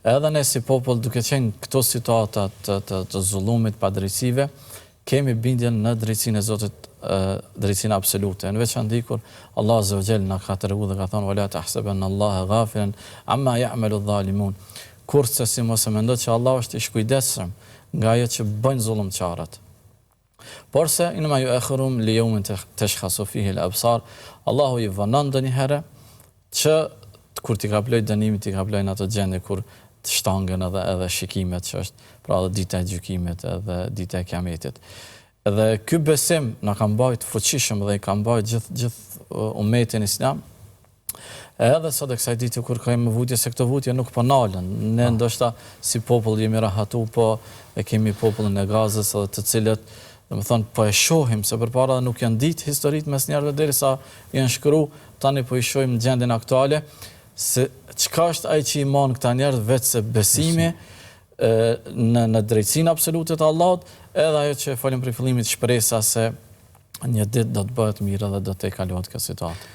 Edhe ne si popull, duke qenë këto situata të zullumit, padrejtësive, kemi bindjen në drejtsinë e Zotit, drejtsinë absolute. Në veçantë kur Allah Azza wa Jall na ka treguar dhe ka thënë wala tahsabanna Allaha ghafilan amma ya'malu adh-dhalimun. Kurse si mos e mendoj që Allah është i shkujdesshëm nga ajo që bëjnë zullumçarët. Por se inma yu'akhirum li yawmin tashkhasu fihi al-absar, Allahu i vonon ndonjëherë që kur ti ka blej dënimi, ti ka blejnë ato gjendje kur të shtangen edhe shikimet që është, pra edhe dita e gjykimit edhe dita e kiametit. Edhe ky besim na ka mbajt fuqishëm dhe i ka mbajt gjithë umetin islam. Edhe sot e kësaj dite kur kemi vutje, se këto vutje nuk po nalen. Ne ndoshta si popull jemi rahatu, po e kemi popullin e Gazës edhe të cilët po e shohim se përpara nuk janë ditë historitë mes njerëve derisa janë shkruar, tani po i shohim në gjendjen aktuale se çka është ai që i mon këta njerëz vetë se besimi në drejtsinë absolute të Allahut, edhe ajo që folim për fillimit, shpresa se një ditë do të bëhet mirë dhe do të kalohet kjo situatë.